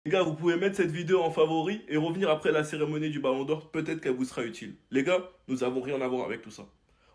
Les gars, vous pouvez mettre cette vidéo en favori et revenir après la cérémonie du Ballon d'Or, peut-être qu'elle vous sera utile. Les gars, nous avons rien à voir avec tout ça.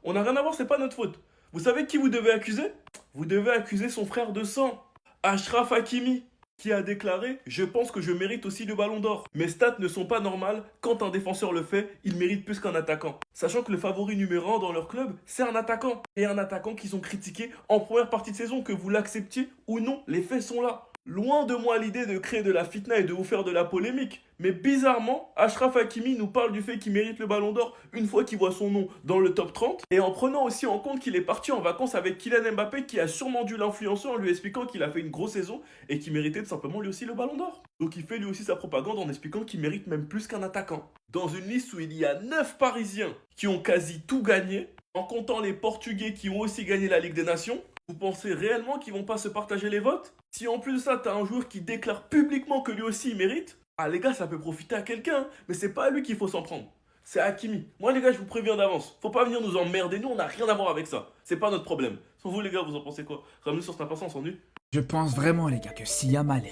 On n'a rien à voir, c'est pas notre faute. Vous savez qui vous devez accuser? Vous devez accuser son frère de sang, Achraf Hakimi, qui a déclaré: Je pense que je mérite aussi le Ballon d'Or. Mes stats ne sont pas normales, quand un défenseur le fait, il mérite plus qu'un attaquant. Sachant que le favori numéro 1 dans leur club, c'est un attaquant. Et un attaquant qu'ils ont critiqué en première partie de saison, que vous l'acceptiez ou non, les faits sont là. Loin de moi l'idée de créer de la fitna et de vous faire de la polémique, mais bizarrement, Achraf Hakimi nous parle du fait qu'il mérite le Ballon d'Or une fois qu'il voit son nom dans le top 30, et en prenant aussi en compte qu'il est parti en vacances avec Kylian Mbappé, qui a sûrement dû l'influencer en lui expliquant qu'il a fait une grosse saison et qu'il méritait tout simplement lui aussi le Ballon d'Or. Donc il fait lui aussi sa propagande en expliquant qu'il mérite même plus qu'un attaquant. Dans une liste où il y a 9 Parisiens qui ont quasi tout gagné, en comptant les Portugais qui ont aussi gagné la Ligue des Nations, vous pensez réellement qu'ils vont pas se partager les votes? Si en plus de ça, t'as un joueur qui déclare publiquement que lui aussi il mérite, ah les gars, ça peut profiter à quelqu'un, mais c'est pas à lui qu'il faut s'en prendre. C'est à Hakimi. Moi les gars, je vous préviens d'avance. Faut pas venir nous emmerder, nous on n'a rien à voir avec ça. C'est pas notre problème. Sans vous les gars, vous en pensez quoi? Ramenez sur Snap, on s'ennuie. Je pense vraiment, les gars, que si Yamal,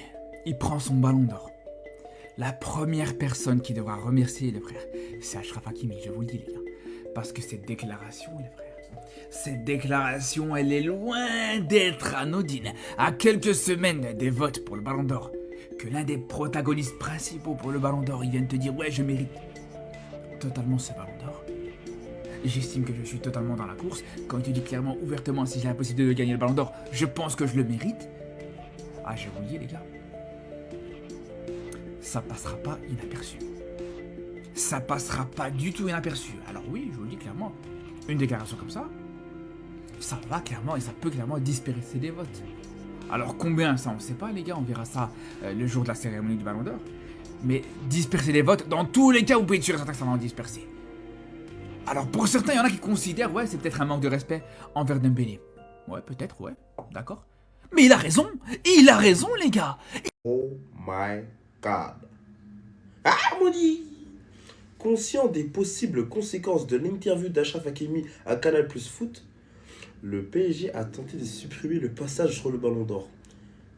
il prend son ballon d'or, la première personne qui devra remercier le frère, c'est Achraf Hakimi, je vous le dis, les gars. Parce que cette déclaration, les frères, cette déclaration, elle est loin d'être anodine. À quelques semaines des votes pour le ballon d'or, que l'un des protagonistes principaux pour le ballon d'or, il vient de te dire: ouais, je mérite totalement ce ballon d'or. J'estime que je suis totalement dans la course. Quand tu dis clairement, ouvertement, si j'ai la possibilité de gagner le ballon d'or, je pense que je le mérite. Ah, je vous le dis, les gars, ça passera pas inaperçu. Ça passera pas du tout inaperçu. Alors oui, je vous le dis clairement, une déclaration comme ça va clairement et ça peut clairement disperser des votes. Alors combien, ça on sait pas, les gars, on verra ça le jour de la cérémonie du Ballon d'Or. Mais disperser les votes, dans tous les cas, vous pouvez être sûr et certain que ça va en disperser. Alors pour certains, il y en a qui considèrent, ouais, c'est peut-être un manque de respect envers Dembélé. Ouais, peut-être, ouais, d'accord. Mais il a raison, les gars. Oh my god. Ah, maudit! Conscient des possibles conséquences de l'interview d'Achraf Hakimi à Canal Plus Foot, le PSG a tenté de supprimer le passage sur le Ballon d'Or.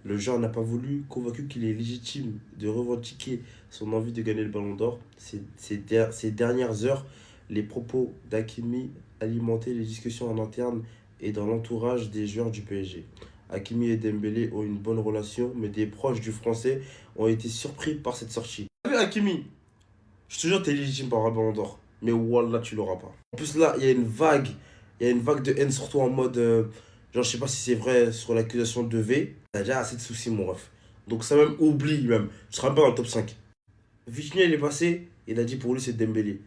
Le joueur n'a pas voulu, convaincu qu'il est légitime de revendiquer son envie de gagner le Ballon d'Or. Ces dernières heures, les propos d'Hakimi alimentaient les discussions en interne et dans l'entourage des joueurs du PSG. Hakimi et Dembélé ont une bonne relation, mais des proches du Français ont été surpris par cette sortie. T'as vu Hakimi? Je te jure, t'es légitime pour avoir le Ballon d'Or. Mais Wallah, tu l'auras pas. En plus, là, il y a une vague. Il y a une vague de haine sur toi en mode. Genre, je sais pas si c'est vrai sur l'accusation de V. T'as déjà assez de soucis, mon ref. Donc, ça même oublie, même. Tu seras pas dans le top 5. Vitinha, il est passé. Il a dit pour lui, c'est Dembélé.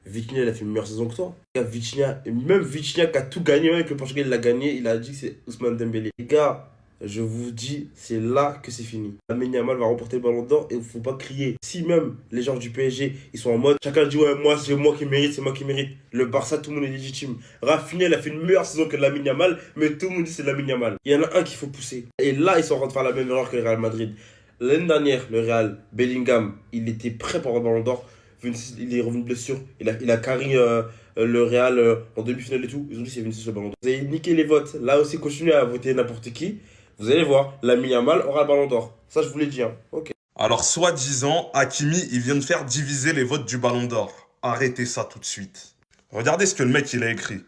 Vitinha, il a fait une meilleure saison que toi. Vitinha, même Vitinha qui a tout gagné, même avec le Portugais, il l'a gagné. Il a dit que c'est Ousmane Dembélé. Les gars, je vous dis, c'est là que c'est fini. Lamine Yamal va remporter le Ballon d'Or et il ne faut pas crier. Si même les gens du PSG, ils sont en mode, chacun dit ouais, moi c'est moi qui mérite, c'est moi qui mérite. Le Barça, tout le monde est légitime. Rafinha, il a fait une meilleure saison que Lamine Yamal, mais tout le monde dit c'est Lamine Yamal. Il y en a un qu'il faut pousser. Et là, ils sont en train de faire la même erreur que le Real Madrid. L'année dernière, le Real, Bellingham, il était prêt pour avoir le Ballon d'Or. Il est revenu de blessure. Il a carré le Real en demi-finale et tout. Ils ont dit c'est Vinicius le Ballon d'Or. Vous avez niqué les votes. Là aussi, continuez à voter n'importe qui. Vous allez voir, Lamine Yamal aura le Ballon d'Or. Ça, je vous l'ai dit. Hein. Ok. Alors, soi-disant, Hakimi, il vient de faire diviser les votes du Ballon d'Or. Arrêtez ça tout de suite. Regardez ce que le mec, il a écrit.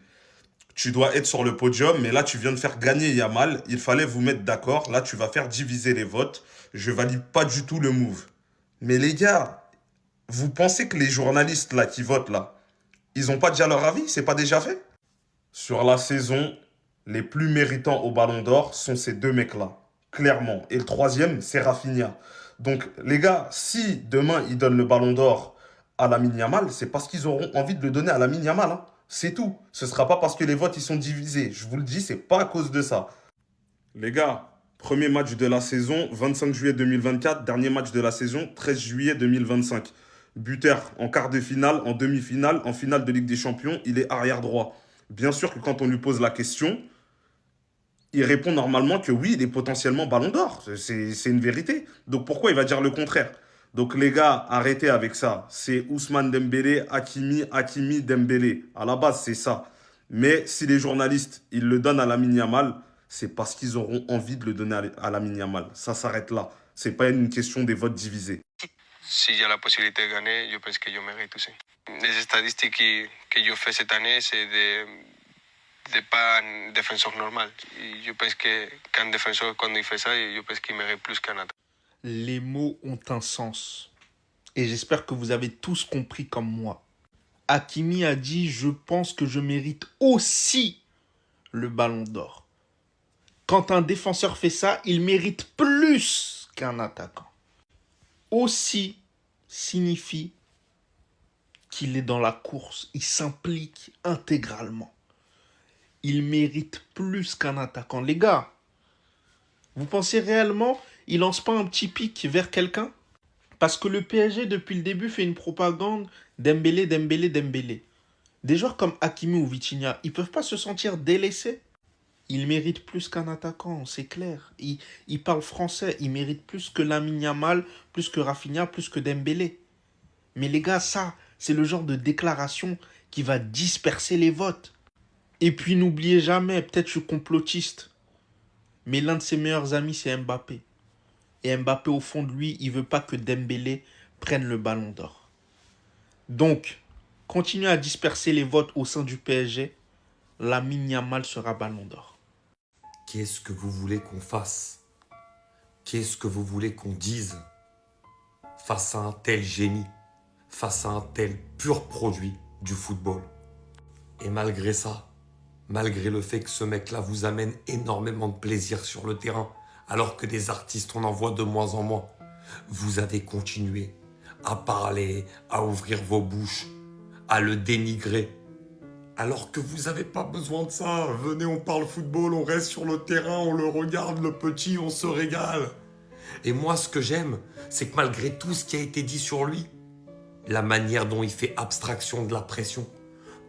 Tu dois être sur le podium, mais là, tu viens de faire gagner Yamal. Il fallait vous mettre d'accord. Là, tu vas faire diviser les votes. Je valide pas du tout le move. Mais les gars, vous pensez que les journalistes là qui votent là, ils ont pas déjà leur avis? C'est pas déjà fait? Sur la saison, les plus méritants au Ballon d'Or sont ces deux mecs-là, clairement. Et le troisième, c'est Rafinha. Donc, les gars, si demain ils donnent le Ballon d'Or à Lamine Yamal, c'est parce qu'ils auront envie de le donner à Lamine Yamal. Hein. C'est tout. Ce sera pas parce que les votes ils sont divisés. Je vous le dis, c'est pas à cause de ça. Les gars, premier match de la saison, 25 juillet 2024. Dernier match de la saison, 13 juillet 2025. Buteur en quart de finale, en demi-finale, en finale de Ligue des Champions, il est arrière droit. Bien sûr que quand on lui pose la question, il répond normalement que oui, il est potentiellement Ballon d'Or. C'est une vérité. Donc pourquoi il va dire le contraire? Donc les gars, arrêtez avec ça. C'est Ousmane Dembélé, Hakimi, Hakimi, Dembélé. À la base, c'est ça. Mais si les journalistes, ils le donnent à Lamine Yamal, c'est parce qu'ils auront envie de le donner à Lamine Yamal. Ça s'arrête là. C'est pas une question des votes divisés. Si y a la possibilité de gagner, je pense que je mérite aussi. Les statistiques que je fais cette année, c'est de pas un défenseur normal. Et je pense qu'un défenseur, quand il fait ça, je pense qu'il mérite plus qu'un attaquant. Les mots ont un sens. Et j'espère que vous avez tous compris comme moi. Hakimi a dit « Je pense que je mérite aussi le ballon d'or ». Quand un défenseur fait ça, il mérite plus qu'un attaquant. Aussi signifie qu'il est dans la course, il s'implique intégralement. Il mérite plus qu'un attaquant. Les gars, vous pensez réellement il lance pas un petit pic vers quelqu'un? Parce que le PSG, depuis le début, fait une propagande Dembélé, Dembélé, Dembélé. Des joueurs comme Hakimi ou Vitinha, ils peuvent pas se sentir délaissés. Ils méritent plus qu'un attaquant, c'est clair. Ils parlent français, ils méritent plus que Lamine Yamal, plus que Rafinha, plus que Dembélé. Mais les gars, ça, c'est le genre de déclaration qui va disperser les votes. Et puis n'oubliez jamais, peut-être je suis complotiste, mais l'un de ses meilleurs amis, c'est Mbappé. Et Mbappé, au fond de lui, il veut pas que Dembélé prenne le ballon d'or. Donc, continuez à disperser les votes au sein du PSG. Lamine Yamal sera ballon d'or. Qu'est-ce que vous voulez qu'on fasse? Qu'est-ce que vous voulez qu'on dise face à un tel génie, face à un tel pur produit du football? Et malgré ça, malgré le fait que ce mec-là vous amène énormément de plaisir sur le terrain, alors que des artistes, on en voit de moins en moins, vous avez continué à parler, à ouvrir vos bouches, à le dénigrer. Alors que vous n'avez pas besoin de ça. Venez, on parle football, on reste sur le terrain, on le regarde, le petit, on se régale. Et moi, ce que j'aime, c'est que malgré tout ce qui a été dit sur lui, la manière dont il fait abstraction de la pression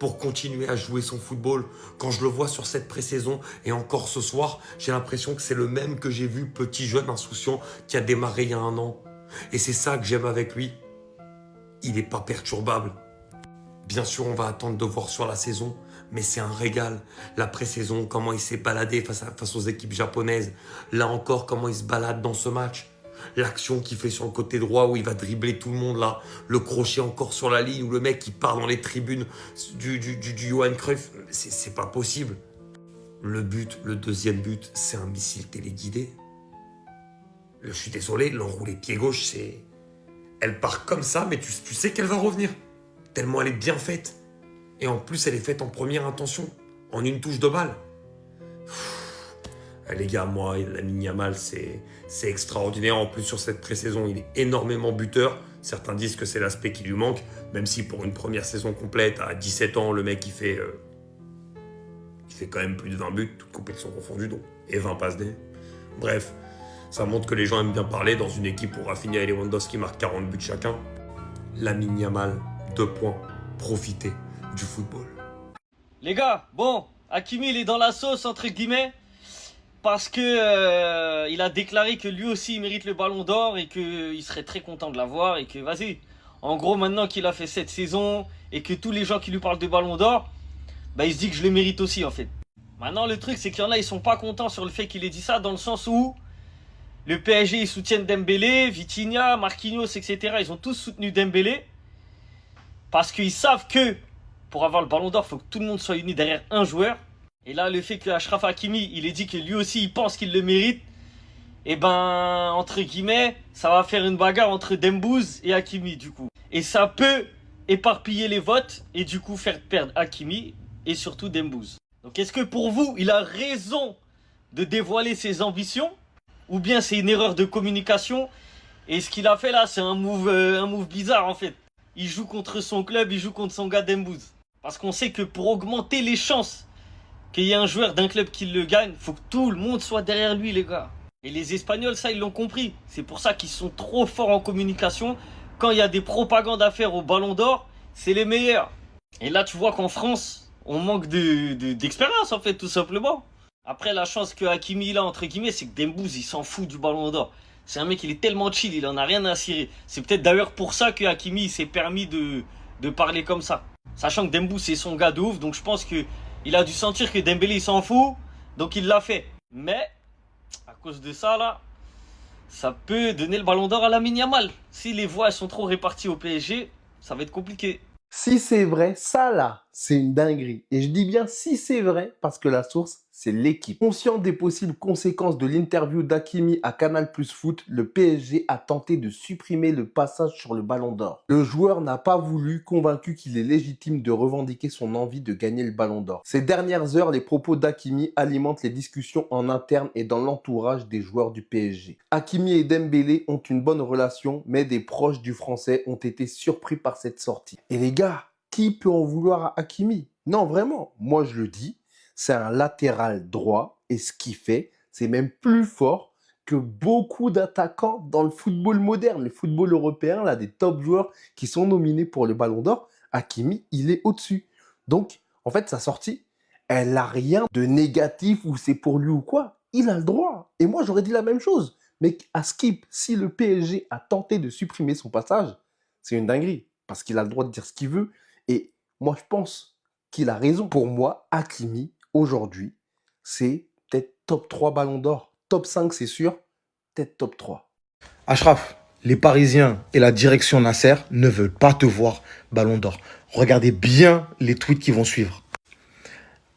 pour continuer à jouer son football, quand je le vois sur cette pré-saison et encore ce soir, j'ai l'impression que c'est le même que j'ai vu petit jeune insouciant qui a démarré il y a 1 an. Et c'est ça que j'aime avec lui. Il n'est pas perturbable. Bien sûr, on va attendre de voir sur la saison, mais c'est un régal. La pré-saison, comment il s'est baladé face aux équipes japonaises. Là encore, comment il se balade dans ce match. L'action qu'il fait sur le côté droit où il va dribbler tout le monde là. Le crochet encore sur la ligne où le mec il part dans les tribunes du Johan Cruyff. C'est pas possible. Le deuxième but, c'est un missile téléguidé. Je suis désolé, l'enroulé pied gauche, c'est... Elle part comme ça, mais tu sais qu'elle va revenir. Tellement elle est bien faite. Et en plus, elle est faite en première intention, en une touche de balle. Les gars, moi, Lamine Yamal, c'est extraordinaire. En plus, sur cette pré-saison, il est énormément buteur. Certains disent que c'est l'aspect qui lui manque, même si pour une première saison complète, à 17 ans, le mec, il fait quand même plus de 20 buts, toutes compétitions confondues, donc, et 20 passes D. Bref, ça montre que les gens aiment bien parler dans une équipe où Rafinha et Lewandowski marquent 40 buts chacun. Lamine Yamal, 2 points. Profitez du football. Les gars, bon, Hakimi il est dans la sauce entre guillemets parce que il a déclaré que lui aussi il mérite le ballon d'or et qu'il serait très content de l'avoir et que vas-y. En gros, maintenant qu'il a fait cette saison et que tous les gens qui lui parlent de ballon d'or, bah il se dit que je le mérite aussi en fait. Maintenant le truc c'est qu'il y en a ils sont pas contents sur le fait qu'il ait dit ça dans le sens où le PSG ils soutiennent Dembélé, Vitinha, Marquinhos etc. Ils ont tous soutenu Dembélé parce qu'ils savent que pour avoir le ballon d'or, il faut que tout le monde soit uni derrière un joueur. Et là, le fait que Achraf Hakimi, il ait dit que lui aussi, il pense qu'il le mérite, et ben, entre guillemets, ça va faire une bagarre entre Dembouz et Hakimi, du coup. Et ça peut éparpiller les votes, et du coup, faire perdre Hakimi, et surtout Dembouz. Donc, est-ce que pour vous, il a raison de dévoiler ses ambitions, ou bien c'est une erreur de communication, et ce qu'il a fait là, c'est un move bizarre, en fait. Il joue contre son club, il joue contre son gars Dembouz. Parce qu'on sait que pour augmenter les chances qu'il y ait un joueur d'un club qui le gagne, il faut que tout le monde soit derrière lui, les gars. Et les Espagnols, ça, ils l'ont compris. C'est pour ça qu'ils sont trop forts en communication. Quand il y a des propagandes à faire au Ballon d'Or, c'est les meilleurs. Et là, tu vois qu'en France, on manque d'expérience, en fait, tout simplement. Après, la chance que Hakimi a, entre guillemets, c'est que Dembouz, il s'en fout du Ballon d'Or. C'est un mec, il est tellement chill, il en a rien à cirer. C'est peut-être d'ailleurs pour ça que Hakimi s'est permis de parler comme ça. Sachant que Dembouz, c'est son gars de ouf, donc je pense qu'il a dû sentir que Dembélé, il s'en fout, donc il l'a fait. Mais, à cause de ça, là, ça peut donner le ballon d'or à Lamine Yamal. Si les voix elles sont trop réparties au PSG, ça va être compliqué. Si c'est vrai, ça là, c'est une dinguerie. Et je dis bien si c'est vrai, parce que la source, c'est l'équipe. Conscient des possibles conséquences de l'interview d'Hakimi à Canal Plus Foot, le PSG a tenté de supprimer le passage sur le Ballon d'Or. Le joueur n'a pas voulu, convaincu qu'il est légitime de revendiquer son envie de gagner le Ballon d'Or. Ces dernières heures, les propos d'Hakimi alimentent les discussions en interne et dans l'entourage des joueurs du PSG. Hakimi et Dembélé ont une bonne relation, mais des proches du Français ont été surpris par cette sortie. Et les gars, qui peut en vouloir à Hakimi? Non, vraiment, moi je le dis, c'est un latéral droit et ce qu'il fait, c'est même plus fort que beaucoup d'attaquants dans le football moderne, le football européen, là, des top joueurs qui sont nominés pour le Ballon d'Or. Hakimi, il est au-dessus. Donc, en fait, sa sortie, elle n'a rien de négatif ou c'est pour lui ou quoi. Il a le droit. Et moi, j'aurais dit la même chose. Mais à Skip, si le PSG a tenté de supprimer son passage, c'est une dinguerie parce qu'il a le droit de dire ce qu'il veut. Et moi, je pense qu'il a raison. Pour moi, Hakimi, aujourd'hui, c'est peut-être top 3 Ballon d'Or. Top 5, c'est sûr. Peut-être top 3. Achraf, les Parisiens et la direction Nasser ne veulent pas te voir Ballon d'Or. Regardez bien les tweets qui vont suivre.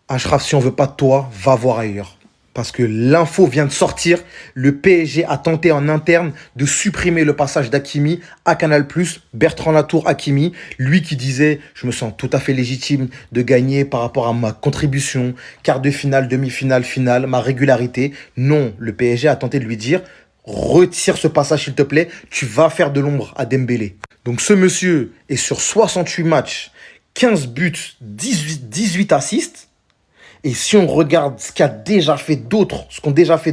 Achraf, si on veut pas de toi, va voir ailleurs. Parce que l'info vient de sortir, le PSG a tenté en interne de supprimer le passage d'Hakimi à Canal+, Bertrand Latour Hakimi, lui qui disait « Je me sens tout à fait légitime de gagner par rapport à ma contribution, quart de finale, demi-finale, finale, ma régularité. » Non, le PSG a tenté de lui dire « Retire ce passage s'il te plaît, tu vas faire de l'ombre à Dembélé. » Donc ce monsieur est sur 68 matchs, 15 buts, 18 assists. Et si on regarde ce qu'ont déjà fait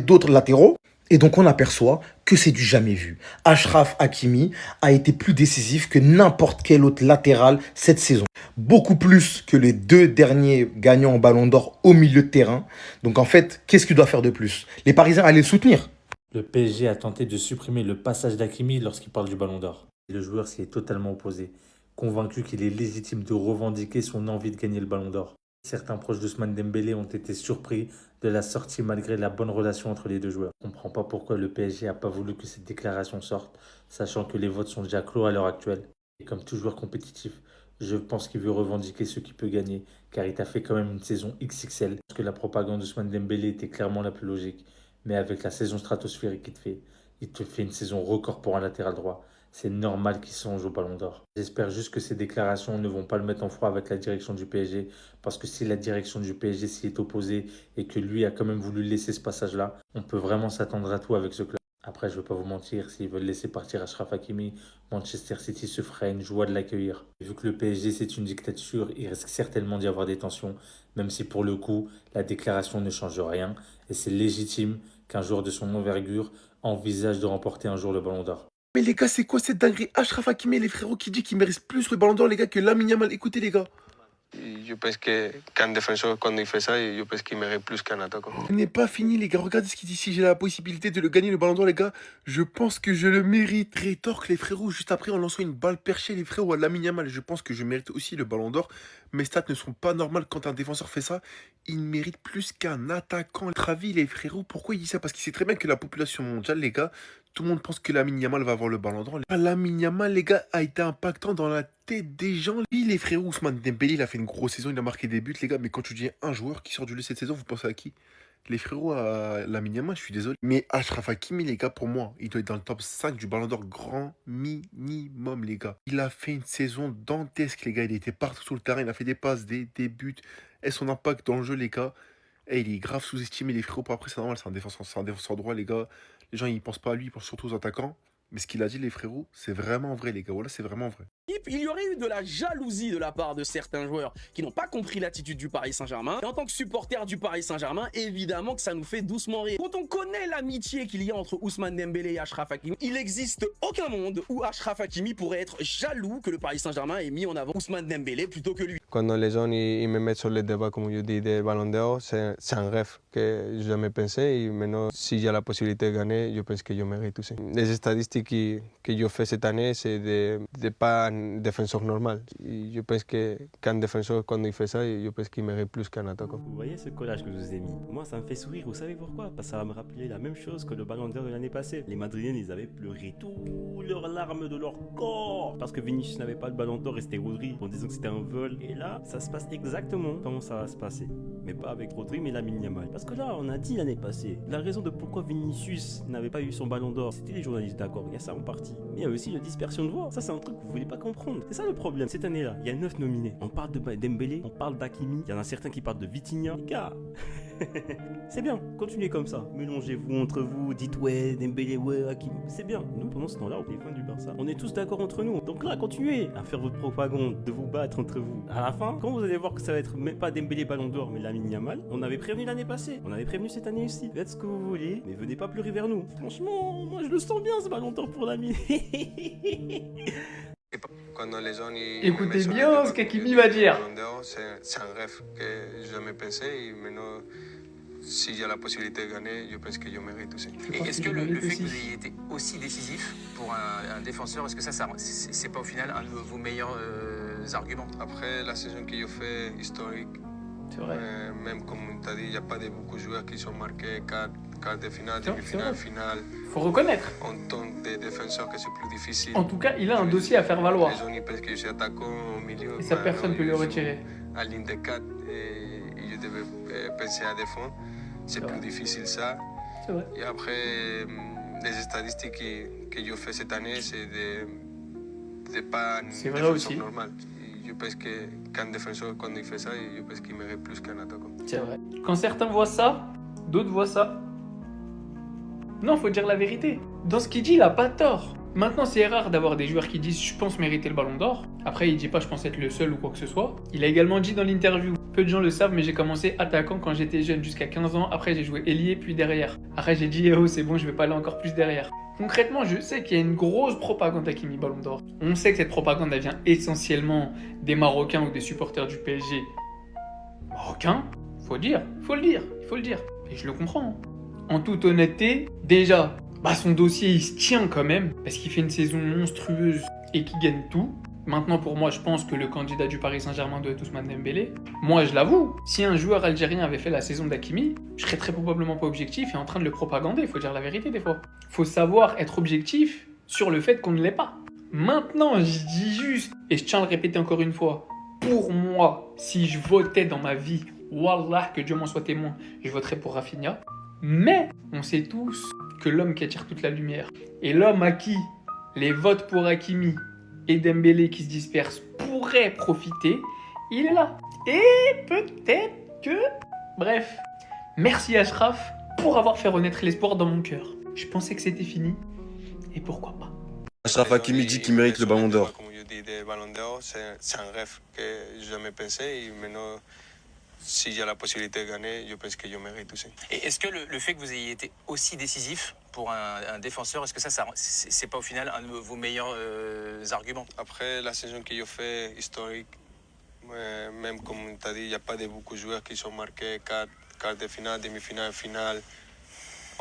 d'autres latéraux, et donc on aperçoit que c'est du jamais vu. Achraf Hakimi a été plus décisif que n'importe quel autre latéral cette saison. Beaucoup plus que les 2 derniers gagnants en Ballon d'Or au milieu de terrain. Donc en fait, qu'est-ce qu'il doit faire de plus? Les Parisiens allaient le soutenir. Le PSG a tenté de supprimer le passage d'Hakimi lorsqu'il parle du Ballon d'Or. Le joueur s'y est totalement opposé, convaincu qu'il est légitime de revendiquer son envie de gagner le Ballon d'Or. Certains proches d'Ousmane Dembélé ont été surpris de la sortie malgré la bonne relation entre les deux joueurs. Je ne comprends pas pourquoi le PSG n'a pas voulu que cette déclaration sorte, sachant que les votes sont déjà clos à l'heure actuelle. Et comme tout joueur compétitif, je pense qu'il veut revendiquer ce qu'il peut gagner, car il a fait quand même une saison XXL. Parce que la propagande d'Ousmane Dembélé était clairement la plus logique, mais avec la saison stratosphérique il te fait une saison record pour un latéral droit. C'est normal qu'il songe au Ballon d'Or. J'espère juste que ces déclarations ne vont pas le mettre en froid avec la direction du PSG, parce que si la direction du PSG s'y est opposée et que lui a quand même voulu laisser ce passage-là, on peut vraiment s'attendre à tout avec ce club. Après, je ne vais pas vous mentir, s'ils veulent laisser partir Achraf Hakimi, Manchester City se ferait une joie de l'accueillir. Vu que le PSG c'est une dictature, il risque certainement d'y avoir des tensions, même si pour le coup, la déclaration ne change rien, et c'est légitime qu'un joueur de son envergure envisage de remporter un jour le Ballon d'Or. Mais les gars, c'est quoi cette dinguerie? Achraf Hakimi, les frérots qui dit qu'il mérite plus le Ballon d'Or, les gars, que Lamine Yamal. Écoutez, les gars. Je pense qu'un défenseur, quand il fait ça, je pense qu'il mérite plus qu'un attaquant. Ce n'est pas fini, les gars. Regardez ce qu'il dit. Si j'ai la possibilité de le gagner, le Ballon d'Or, les gars, je pense que je le mérite. Rétorque, les frérots, juste après, en lançant une balle perchée, les frérots, à Lamine Yamal. Je pense que je mérite aussi le Ballon d'Or. Mes stats ne sont pas normales quand un défenseur fait ça. Il mérite plus qu'un attaquant. Votre avis, les frérots, pourquoi il dit ça? Parce qu'il sait très bien que la population mondiale, les gars, tout le monde pense que Lamine Yamal va avoir le Ballon d'Or. Lamine Yamal, les gars, a été impactant dans la tête des gens. Lui, les frérots, Ousmane Dembélé, il a fait une grosse saison, il a marqué des buts, les gars. Mais quand tu dis un joueur qui sort du lot cette saison, vous pensez à qui? Les frérots, à Lamine Yamal, je suis désolé. Mais Achraf Hakimi, les gars, pour moi, il doit être dans le top 5 du Ballon d'Or grand minimum, les gars. Il a fait une saison dantesque, les gars. Il était partout sur le terrain, il a fait des passes, des buts. Et son impact dans le jeu, les gars, et il est grave sous-estimé, les frérots. Après, c'est normal, c'est un défenseur droit, les gars. Les gens, ils pensent pas à lui, ils pensent surtout aux attaquants. Mais ce qu'il a dit, les frérots, c'est vraiment vrai, les gars. Voilà, c'est vraiment vrai. Il y aurait eu de la jalousie de la part de certains joueurs qui n'ont pas compris l'attitude du Paris Saint-Germain. Et en tant que supporter du Paris Saint-Germain, évidemment que ça nous fait doucement rire. Quand on connaît l'amitié qu'il y a entre Ousmane Dembélé et Achraf Hakimi, il n'existe aucun monde où Achraf Hakimi pourrait être jaloux que le Paris Saint-Germain ait mis en avant Ousmane Dembélé plutôt que lui. Quand les gens ils me mettent sur le débat, comme je dis, des ballons d'or, c'est un rêve que je jamais pensé. Et maintenant, si j'ai la possibilité de gagner, je pense que je mérite aussi. Les statistiques que je fais cette année, c'est de pas un défenseur normal. Et je pense qu'un défenseur, quand il fait ça, je pense qu'il mérite plus qu'un attaquant. Vous voyez ce collage que je vous ai mis? Moi, ça me fait sourire. Vous savez pourquoi? Parce que ça va me rappeler la même chose que le ballon d'or de l'année passée. Les Madrilènes, ils avaient pleuré toutes leurs larmes de leur corps parce que Vinicius n'avait pas le ballon d'or et c'était Rodri en disant que c'était un vol. Et là, ça se passe exactement comment ça va se passer. Mais pas avec Rodri, mais Lamine Yamal. Parce que là, on a dit l'année passée, la raison de pourquoi Vinicius n'avait pas eu son ballon d'or, c'était les journalistes, d'accord, il y a ça en partie. Mais il y a aussi la dispersion de voix. Ça, c'est un truc que vous voulez pas comprendre. C'est ça le problème. Cette année-là, il y a 9 nominés. On parle de Dembélé, on parle d'Hakimi, il y en a certains qui parlent de Vitinha. Les gars, c'est bien, continuez comme ça. Mélangez-vous entre vous, dites ouais, Dembélé, ouais, Hakimi. C'est bien. Nous, pendant ce temps-là, on est fans du Barça. On est tous d'accord entre nous. Donc là, continuez à faire votre propagande, de vous battre entre vous. À la fin, quand vous allez voir que ça va être même pas Dembélé ballon d'or, mais Lamine Yamal, on avait prévenu l'année passée. On avait prévenu cette année aussi. Faites ce que vous voulez, mais venez pas pleurer vers nous. Franchement, moi je le sens bien ce ballon d'or pour Lamine. Écoutez bien ce qu'Hakimi va dire. C'est un rêve que j'ai jamais pensé et maintenant, si j'ai la possibilité de gagner, je pense que je mérite aussi. Et est-ce que le fait que vous ayez été aussi décisif pour un défenseur, est-ce que ça c'est pas au final un de vos meilleurs arguments? Après la saison que j'ai fait historique, C'est vrai. même comme tu as dit, il n'y a pas beaucoup de joueurs qui sont marqués quart de finale, demi-finale, finale. Faut reconnaître. En tant que défenseur, que c'est plus difficile. En tout cas, il a un dossier à faire valoir. Les gens ils pensent que je suis attaquant au milieu. Et ça, personne ne peut le retirer. À ligne de 4 et je devais penser à défendre. C'est plus difficile ça. C'est vrai. Et après, les statistiques que je fais cette année, c'est de pas un C'est vrai défenseur aussi. normal. Je pense qu'un défenseur, quand il fait ça, je pense qu'il mérite plus qu'un attaquant. C'est vrai. Quand certains voient ça, d'autres voient ça. Non, faut dire la vérité. Dans ce qu'il dit, il a pas tort. Maintenant, c'est rare d'avoir des joueurs qui disent « je pense mériter le ballon d'or ». Après, il dit pas « je pense être le seul » ou quoi que ce soit. Il a également dit dans l'interview « peu de gens le savent, mais j'ai commencé attaquant quand j'étais jeune, jusqu'à 15 ans. Après, j'ai joué ailier, puis derrière. Après, j'ai dit « oh, c'est bon, je vais pas aller encore plus derrière ». Concrètement, je sais qu'il y a une grosse propagande Hakimi Ballon d'Or. On sait que cette propagande, elle vient essentiellement des Marocains ou des supporters du PSG. Marocains ? Faut le dire. Et je le comprends. En toute honnêteté, déjà, son dossier il se tient quand même, parce qu'il fait une saison monstrueuse et qu'il gagne tout. Maintenant, pour moi, je pense que le candidat du Paris Saint-Germain doit être Ousmane Dembélé. Moi, je l'avoue, si un joueur algérien avait fait la saison d'Hakimi, je serais très probablement pas objectif et en train de le propagander, faut dire la vérité des fois. Faut savoir être objectif sur le fait qu'on ne l'est pas. Maintenant, je dis juste, et je tiens à le répéter encore une fois, pour moi, si je votais dans ma vie, Wallah, que Dieu m'en soit témoin, je voterais pour Rafinha. Mais on sait tous que l'homme qui attire toute la lumière, et l'homme à qui les votes pour Hakimi et Dembélé qui se dispersent pourraient profiter, il est là. Et peut-être que... Bref, merci Achraf pour avoir fait renaître l'espoir dans mon cœur. Je pensais que c'était fini, et pourquoi pas. Achraf Hakimi dit qu'il mérite le ballon d'or. Comme je dis, le ballon d'or, c'est un rêve que j'ai jamais pensé et maintenant, si j'ai la possibilité de gagner, je pense que je mérite aussi. Et est-ce que le fait que vous ayez été aussi décisif pour un défenseur, est-ce que ça c'est pas au final un de vos meilleurs arguments? Après la saison que j'ai fait historique, même comme tu as dit, il n'y a pas beaucoup de joueurs qui sont marqués quart de finale, demi-finale, finale.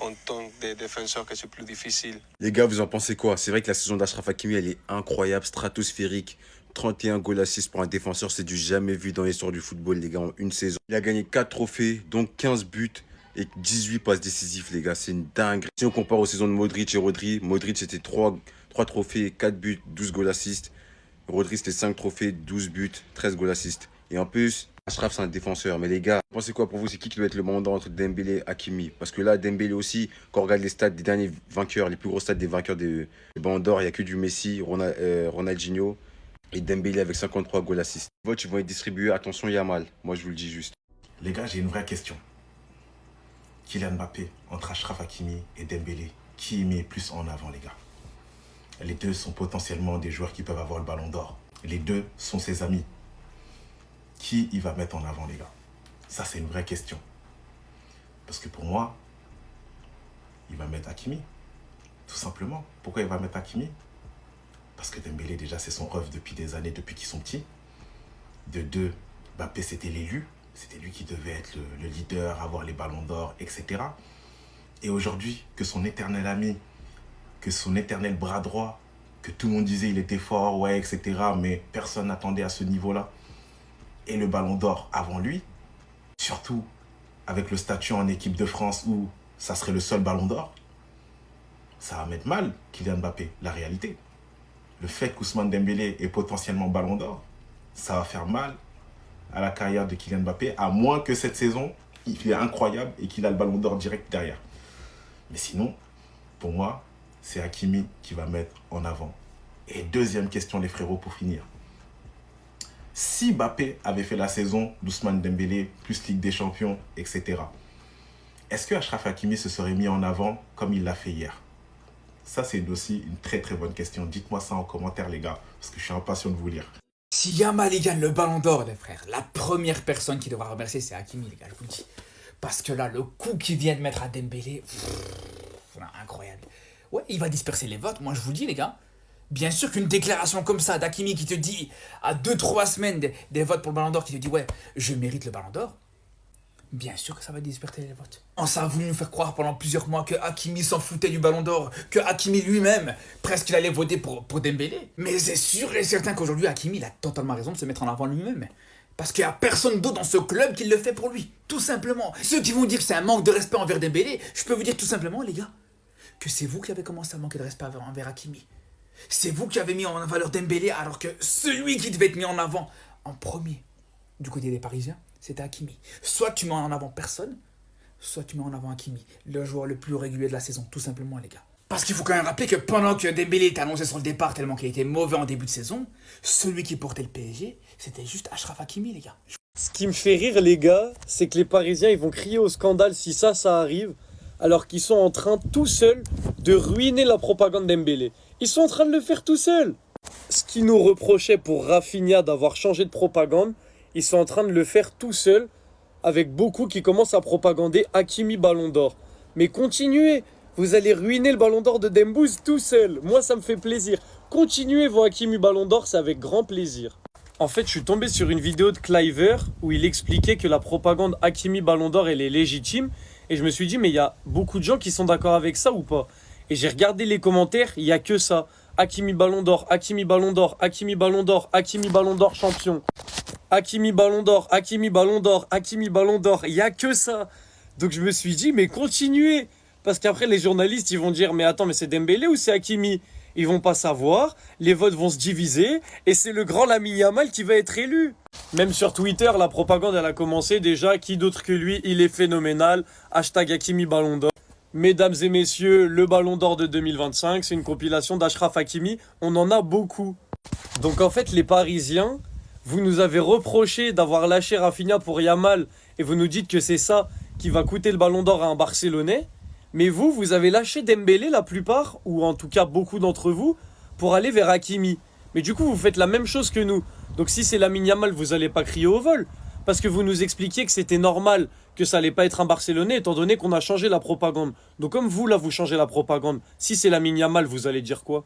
En tant que défenseur, que c'est plus difficile. Les gars, vous en pensez quoi? C'est vrai que la saison d'Achraf Hakimi, elle est incroyable, stratosphérique. 31 goals assists pour un défenseur, c'est du jamais vu dans l'histoire du football, les gars, en une saison. Il a gagné 4 trophées, donc 15 buts et 18 passes décisives, les gars. C'est une dingue. Si on compare aux saisons de Modric et Rodri, Modric c'était 3 trophées, 4 buts, 12 goals assists. Rodri c'était 5 trophées, 12 buts, 13 goals assists. Et en plus, Achraf c'est un défenseur. Mais les gars, pensez quoi pour vous? C'est qui doit être le ballon d'or entre Dembélé et Hakimi? Parce que là, Dembélé aussi, quand on regarde les stats des derniers vainqueurs, les plus gros stats des vainqueurs des ballons d'or, il n'y a que du Messi, Ronaldinho et Dembélé avec 53 goals assists. Les votes, ils vont être distribués. Attention, Yamal. Moi, je vous le dis juste. Les gars, j'ai une vraie question. Kylian Mbappé, entre Achraf Hakimi et Dembélé, qui met plus en avant, les gars? Les deux sont potentiellement des joueurs qui peuvent avoir le ballon d'or. Les deux sont ses amis. Qui il va mettre en avant, les gars? Ça, c'est une vraie question. Parce que pour moi, il va mettre Hakimi. Tout simplement. Pourquoi il va mettre Hakimi? Parce que Dembélé, déjà, c'est son rêve depuis des années, depuis qu'ils sont petits. De deux, Mbappé, c'était l'élu. C'était lui qui devait être le leader, avoir les ballons d'or, etc. Et aujourd'hui, que son éternel ami, que son éternel bras droit, que tout le monde disait il était fort, ouais, etc. Mais personne n'attendait à ce niveau-là. Et le ballon d'or avant lui, surtout avec le statut en équipe de France où ça serait le seul ballon d'or, ça va mettre mal Kylian Mbappé, la réalité. Le fait qu'Ousmane Dembélé est potentiellement ballon d'or, ça va faire mal à la carrière de Kylian Mbappé, à moins que cette saison, il est incroyable et qu'il a le ballon d'or direct derrière. Mais sinon, pour moi, c'est Hakimi qui va mettre en avant. Et deuxième question, les frérots, pour finir. Si Mbappé avait fait la saison d'Ousmane Dembélé, plus Ligue des Champions, etc., est-ce que Achraf Hakimi se serait mis en avant comme il l'a fait hier? Ça, c'est aussi une très très bonne question. Dites-moi ça en commentaire, les gars, parce que je suis impatient de vous lire. Si Yamal il gagne le ballon d'or, les frères, la première personne qui devra remercier, c'est Hakimi, les gars, je vous le dis. Parce que là, le coup qu'il vient de mettre à Dembélé, incroyable. Ouais, il va disperser les votes, moi je vous le dis, les gars. Bien sûr qu'une déclaration comme ça d'Hakimi qui te dit, à 2-3 semaines des votes pour le ballon d'or, qui te dit, ouais, je mérite le ballon d'or, bien sûr que ça va disperser les votes. Ça a voulu nous faire croire pendant plusieurs mois que Hakimi s'en foutait du ballon d'or, que Hakimi lui-même, presque il allait voter pour Dembélé. Mais c'est sûr et certain qu'aujourd'hui, Hakimi, il a totalement raison de se mettre en avant lui-même. Parce qu'il n'y a personne d'autre dans ce club qui le fait pour lui, tout simplement. Ceux qui vont dire que c'est un manque de respect envers Dembélé, je peux vous dire tout simplement, les gars, que c'est vous qui avez commencé à manquer de respect envers Hakimi. C'est vous qui avez mis en valeur Dembélé alors que celui qui devait être mis en avant en premier du côté des Parisiens, c'était Hakimi. Soit tu mets en avant personne, soit tu mets en avant Hakimi, le joueur le plus régulier de la saison, tout simplement, les gars. Parce qu'il faut quand même rappeler que pendant que Dembélé était annoncé sur le départ tellement qu'il était mauvais en début de saison, celui qui portait le PSG, c'était juste Achraf Hakimi, les gars. Ce qui me fait rire, les gars, c'est que les Parisiens, ils vont crier au scandale si ça arrive, alors qu'ils sont en train tout seuls de ruiner la propagande Dembélé. Ils sont en train de le faire tout seuls. Ce qu'ils nous reprochaient pour Rafinha d'avoir changé de propagande, ils sont en train de le faire tout seuls, avec beaucoup qui commencent à propagander Hakimi Ballon d'Or. Mais continuez, vous allez ruiner le Ballon d'Or de Dembouz tout seul. Moi, ça me fait plaisir. Continuez vos Hakimi Ballon d'Or, c'est avec grand plaisir. En fait, je suis tombé sur une vidéo de Cliver où il expliquait que la propagande Hakimi Ballon d'Or, elle est légitime. Et je me suis dit, mais il y a beaucoup de gens qui sont d'accord avec ça ou pas? Et j'ai regardé les commentaires, il n'y a que ça. Hakimi Ballon d'Or, Hakimi Ballon d'Or, Hakimi Ballon d'Or, Hakimi Ballon d'Or champion. Hakimi Ballon d'Or, Hakimi Ballon d'Or, Hakimi Ballon d'Or, il n'y a que ça. Donc je me suis dit, mais continuez. Parce qu'après, les journalistes, ils vont dire, mais attends, mais c'est Dembélé ou c'est Hakimi? Ils vont pas savoir, les votes vont se diviser, et c'est le grand Lamine Yamal qui va être élu. Même sur Twitter, la propagande, elle a commencé déjà. Qui d'autre que lui, il est phénoménal. Hashtag Hakimi Ballon d'Or. Mesdames et messieurs, le Ballon d'Or de 2025, c'est une compilation d'Achraf Hakimi. On en a beaucoup. Donc en fait, les Parisiens, vous nous avez reproché d'avoir lâché Rafinha pour Yamal, et vous nous dites que c'est ça qui va coûter le Ballon d'Or à un Barcelonais. Mais vous avez lâché Dembélé la plupart, ou en tout cas beaucoup d'entre vous, pour aller vers Hakimi. Mais du coup, vous faites la même chose que nous. Donc si c'est Lamine Yamal, vous n'allez pas crier au vol. Parce que vous nous expliquiez que c'était normal, que ça allait pas être un Barcelonais, étant donné qu'on a changé la propagande. Donc comme vous, là, vous changez la propagande. Si c'est Lamine Yamal, vous allez dire quoi?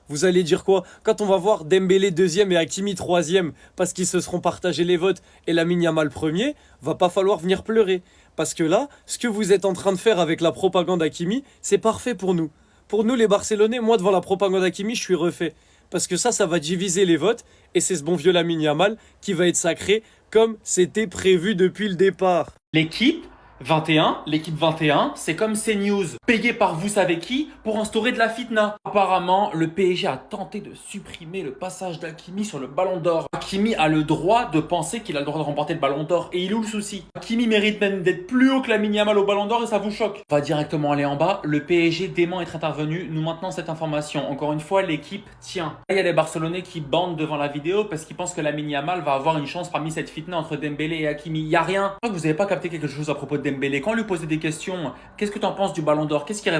Vous allez dire quoi? Quand on va voir Dembélé 2e et Hakimi 3e, parce qu'ils se seront partagés les votes, et Lamine Yamal 1er, va pas falloir venir pleurer. Parce que là, ce que vous êtes en train de faire avec la propagande Hakimi, c'est parfait pour nous. Pour nous, les Barcelonais, moi, devant la propagande Hakimi, je suis refait. Parce que ça va diviser les votes, et c'est ce bon vieux Lamine Yamal qui va être sacré, comme c'était prévu depuis le départ. L'équipe 21, c'est comme CNews, payé par vous savez qui pour instaurer de la fitna. Apparemment, le PSG a tenté de supprimer le passage d'Hakimi sur le Ballon d'Or. Hakimi a le droit de penser qu'il a le droit de remporter le Ballon d'Or, et il est où le souci? Hakimi mérite même d'être plus haut que Lamine Yamal au Ballon d'Or et ça vous choque. On va directement aller en bas, le PSG dément être intervenu, nous maintenons cette information. Encore une fois, l'équipe tient. Il y a les Barcelonais qui bandent devant la vidéo parce qu'ils pensent que Lamine Yamal va avoir une chance parmi cette fitna entre Dembélé et Hakimi. Il n'y a rien. Je crois que vous n'avez pas capté quelque chose à propos de Dembélé. Quand on lui posait des questions, qu'est-ce que tu en penses du Ballon d'Or? Qu'est-ce qu'il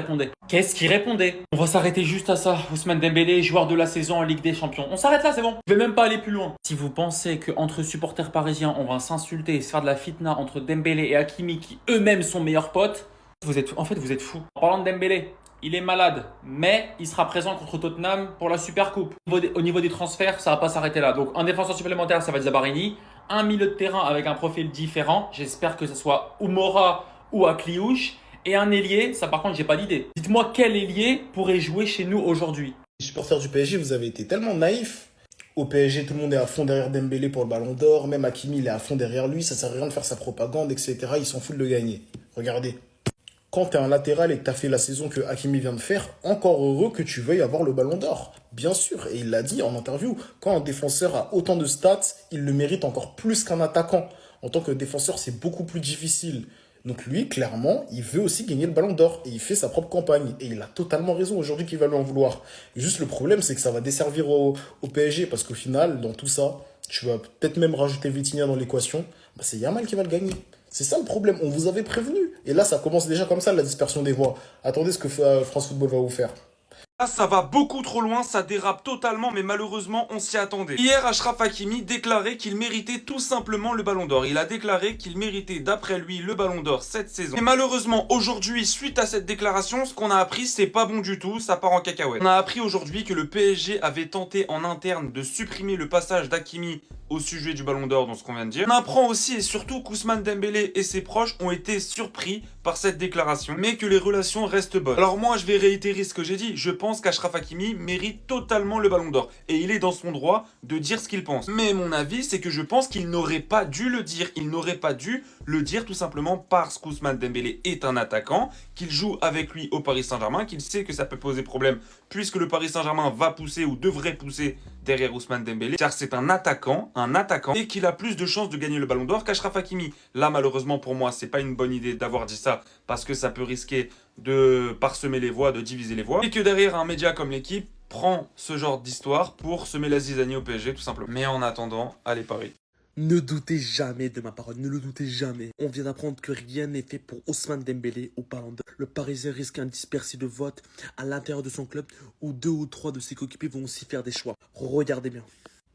répondait? On va s'arrêter juste à ça. Ousmane Dembélé, joueur de la saison en Ligue des Champions. On s'arrête là, c'est bon. Je vais même pas aller plus loin. Si vous pensez qu'entre supporters parisiens, on va s'insulter et se faire de la fitna entre Dembélé et Hakimi, qui eux-mêmes sont meilleurs potes, vous êtes fous. En parlant de Dembélé, il est malade, mais il sera présent contre Tottenham pour la Super Coupe. Au niveau des transferts, ça va pas s'arrêter là. Donc un défenseur supplémentaire, ça va être Zabarini. un milieu de terrain avec un profil différent. J'espère que ce soit Oumora ou Akliouche. Et un ailier, ça par contre, j'ai pas d'idée. Dites-moi quel ailier pourrait jouer chez nous aujourd'hui. Les supporters du PSG, vous avez été tellement naïfs. Au PSG, tout le monde est à fond derrière Dembélé pour le ballon d'or. Même Hakimi, il est à fond derrière lui. Ça sert à rien de faire sa propagande, etc. Ils s'en foutent de le gagner. Regardez. Quand tu es un latéral et que tu as fait la saison que Hakimi vient de faire, encore heureux que tu veuilles avoir le ballon d'or. Bien sûr. Et il l'a dit en interview. Quand un défenseur a autant de stats, il le mérite encore plus qu'un attaquant. En tant que défenseur, c'est beaucoup plus difficile. Donc lui, clairement, il veut aussi gagner le ballon d'or. Et il fait sa propre campagne. Et il a totalement raison aujourd'hui qu'il va lui en vouloir. Et juste le problème, c'est que ça va desservir au PSG. Parce qu'au final, dans tout ça, tu vas peut-être même rajouter Vitinha dans l'équation. Bah, c'est Yamal qui va le gagner. C'est ça le problème. On vous avait prévenu. Et là, ça commence déjà comme ça, la dispersion des voix. Attendez ce que France Football va vous faire. Là, ça va beaucoup trop loin, ça dérape totalement, mais malheureusement, on s'y attendait. Hier, Achraf Hakimi déclarait qu'il méritait tout simplement le Ballon d'Or. Il a déclaré qu'il méritait, d'après lui, le Ballon d'Or cette saison. Et malheureusement, aujourd'hui, suite à cette déclaration, ce qu'on a appris, c'est pas bon du tout, ça part en cacahuète. On a appris aujourd'hui que le PSG avait tenté en interne de supprimer le passage d'Hakimi au sujet du Ballon d'Or, dans ce qu'on vient de dire. On apprend aussi et surtout qu'Ousmane Dembélé et ses proches ont été surpris par cette déclaration, mais que les relations restent bonnes. Alors moi, je vais réitérer ce que j'ai dit. Je pense qu'Achraf Hakimi mérite totalement le Ballon d'Or. Et il est dans son droit de dire ce qu'il pense. Mais mon avis, c'est que je pense qu'il n'aurait pas dû le dire. Il n'aurait pas dû le dire tout simplement parce qu'Ousmane Dembélé est un attaquant, qu'il joue avec lui au Paris Saint-Germain, qu'il sait que ça peut poser problème puisque le Paris Saint-Germain va pousser ou devrait pousser derrière Ousmane Dembélé, car c'est un attaquant, et qu'il a plus de chances de gagner le Ballon d'Or qu'Achraf Hakimi. Là, malheureusement, pour moi, c'est pas une bonne idée d'avoir dit ça, parce que ça peut risquer de parsemer les voix, de diviser les voix, et que derrière un média comme l'équipe prend ce genre d'histoire pour semer la zizanie au PSG, tout simplement. Mais en attendant, allez Paris. Ne doutez jamais de ma parole, ne le doutez jamais. On vient d'apprendre que rien n'est fait pour Ousmane Dembélé au Ballon d'Or. Le Parisien risque un dispersé de vote à l'intérieur de son club où 2 ou 3 de ses coéquipiers vont aussi faire des choix. Regardez bien.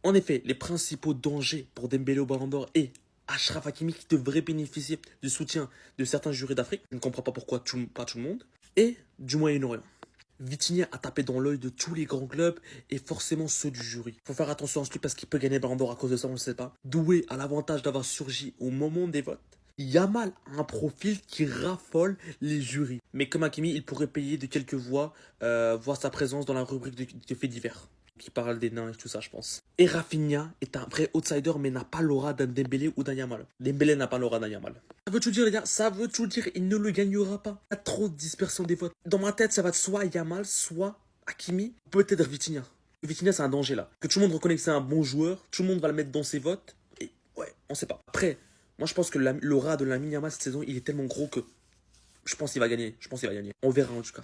En effet, les principaux dangers pour Dembélé au Ballon d'Or et Achraf Hakimi qui devrait bénéficier du soutien de certains jurys d'Afrique, je ne comprends pas pourquoi pas tout le monde, et du Moyen-Orient. Vitinha a tapé dans l'œil de tous les grands clubs et forcément ceux du jury. Faut faire attention à ce truc parce qu'il peut gagner le Ballon d'Or à cause de ça, on ne le sait pas. Doué a l'avantage d'avoir surgi au moment des votes. Yamal a un profil qui raffole les jurys. Mais comme Hakimi, il pourrait payer de quelques voix, voir sa présence dans la rubrique de faits divers, qui parle des nains et tout ça, je pense. Et Rafinha est un vrai outsider, mais n'a pas l'aura d'un Dembélé ou d'un Yamal. Dembélé n'a pas l'aura d'un Yamal. Ça veut tout dire, les gars, ça veut tout dire, il ne le gagnera pas. Il y a trop de dispersion des votes. Dans ma tête, ça va être soit Yamal, soit Hakimi, peut-être Vitinha. Vitinha, c'est un danger, là. Que tout le monde reconnaît que c'est un bon joueur, tout le monde va le mettre dans ses votes, et ouais, on sait pas. Après, moi, je pense que l'aura de Lamine Yamal cette saison, il est tellement gros que je pense qu'il va gagner. On verra, en tout cas.